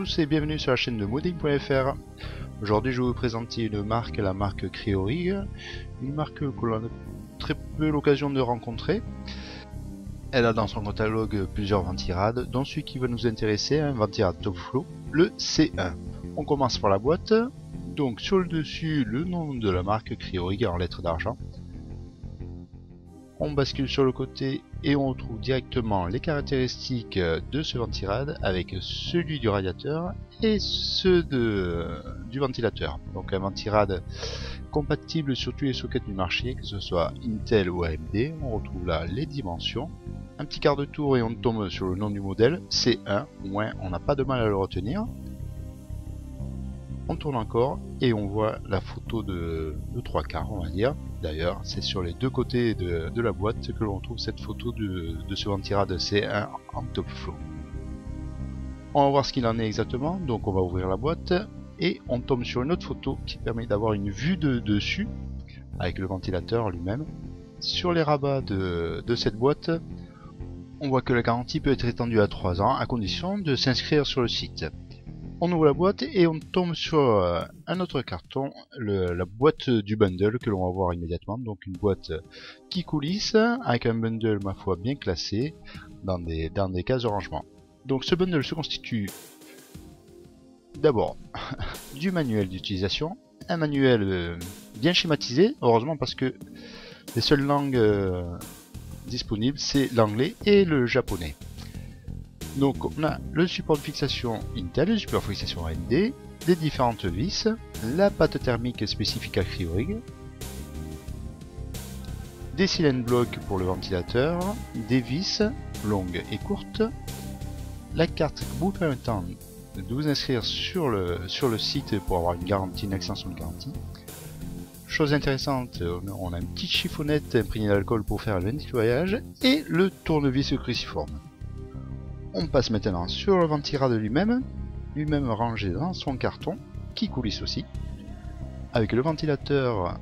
tous et bienvenue sur la chaîne de modding.fr. Aujourd'hui je vais vous présenter une marque, la marque Cryorig, une marque que l'on a très peu l'occasion de rencontrer. Elle a dans son catalogue plusieurs ventirades, dont celui qui va nous intéresser, un ventirad Top Flow, le C1. On commence par la boîte, donc sur le dessus le nom de la marque Cryorig en lettres d'argent. On bascule sur le côté et on retrouve directement les caractéristiques de ce ventirad avec celui du radiateur et ceux du ventilateur. Donc un ventirad compatible sur tous les sockets du marché, que ce soit Intel ou AMD. On retrouve là les dimensions. Un petit quart de tour et on tombe sur le nom du modèle, C1, au moins on n'a pas de mal à le retenir. On tourne encore et on voit la photo de 3 quarts, on va dire. D'ailleurs, c'est sur les deux côtés de la boîte que l'on trouve cette photo de ce ventirad C1 en Top Flow. On va voir ce qu'il en est exactement. Donc on va ouvrir la boîte et on tombe sur une autre photo qui permet d'avoir une vue de dessus avec le ventilateur lui-même. Sur les rabats de cette boîte, on voit que la garantie peut être étendue à 3 ans à condition de s'inscrire sur le site. On ouvre la boîte et on tombe sur un autre carton, la boîte du bundle que l'on va voir immédiatement. Donc une boîte qui coulisse avec un bundle ma foi bien classé dans des cases de rangement. Donc ce bundle se constitue d'abord du manuel d'utilisation, un manuel bien schématisé, heureusement parce que les seules langues disponibles c'est l'anglais et le japonais. Donc on a le support de fixation Intel, le support de fixation AMD, des différentes vis, la pâte thermique spécifique à Cryorig, des silent blocks pour le ventilateur, des vis longues et courtes, la carte vous permettant de vous inscrire sur le site pour avoir une extension de garantie. Chose intéressante, on a une petite chiffonnette imprégnée d'alcool pour faire le nettoyage et le tournevis cruciforme. On passe maintenant sur le ventirad lui-même rangé dans son carton, qui coulisse aussi, avec le ventilateur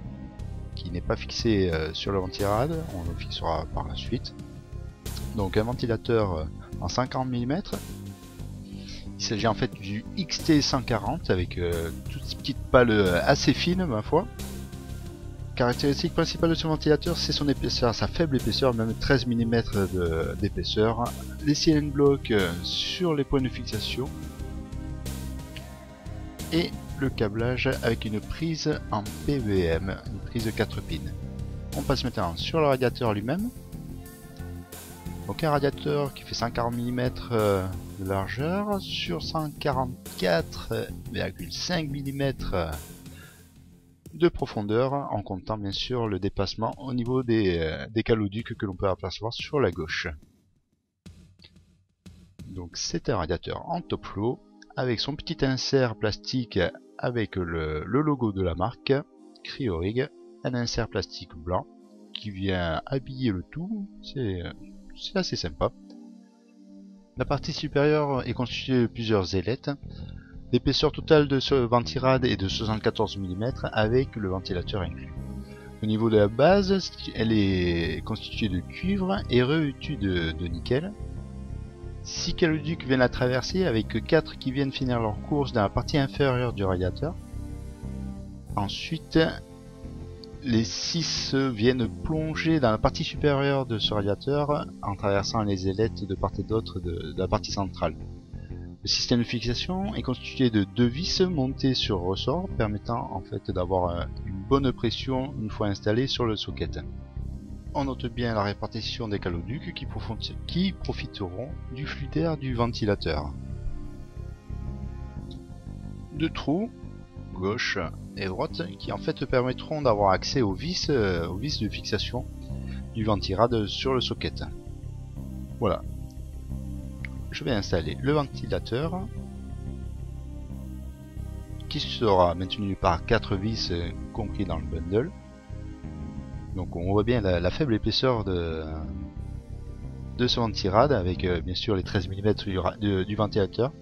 qui n'est pas fixé sur le ventirad, on le fixera par la suite. Donc un ventilateur en 50 mm, il s'agit en fait du XT140 avec toutes ces petites pales assez fines ma foi. Caractéristique principale de ce ventilateur, c'est son épaisseur, sa faible épaisseur, même 13 mm d'épaisseur. Les silent blocks sur les points de fixation. Et le câblage avec une prise en PVM, une prise de 4 pins. On passe maintenant sur le radiateur lui-même. Donc un radiateur qui fait 140 mm de largeur sur 144,5 mm de profondeur, en comptant bien sûr le dépassement au niveau des caloducs que l'on peut apercevoir sur la gauche. Donc c'est un radiateur en top flow avec son petit insert plastique avec le logo de la marque Cryorig, un insert plastique blanc qui vient habiller le tout, c'est assez sympa. La partie supérieure est constituée de plusieurs ailettes. L'épaisseur totale de ce ventirad est de 74 mm avec le ventilateur inclus. Au niveau de la base, elle est constituée de cuivre et revêtue de nickel. 6 caloducs viennent la traverser avec 4 qui viennent finir leur course dans la partie inférieure du radiateur. Ensuite, les 6 viennent plonger dans la partie supérieure de ce radiateur en traversant les ailettes de part et d'autre de la partie centrale. Le système de fixation est constitué de 2 vis montées sur ressort, permettant en fait d'avoir une bonne pression une fois installé sur le socket. On note bien la répartition des caloducs qui profiteront du flux d'air du ventilateur. 2 trous, gauche et droite, qui en fait permettront d'avoir accès aux vis de fixation du ventirad sur le socket. Voilà. Je vais installer le ventilateur qui sera maintenu par 4 vis compris dans le bundle. Donc on voit bien la faible épaisseur de ce ventirad avec bien sûr les 13 mm du ventilateur,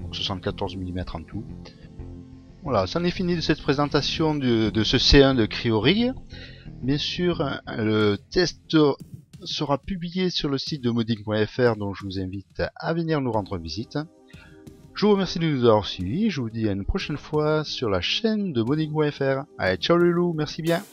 donc 74 mm en tout. Voilà, c'en est fini de cette présentation de ce C1 de Cryorig. Bien sûr, le test sera publié sur le site de modding.fr, dont je vous invite à venir nous rendre visite. Je vous remercie de nous avoir suivis, je vous dis à une prochaine fois sur la chaîne de modding.fr. Allez, ciao les loups, merci bien.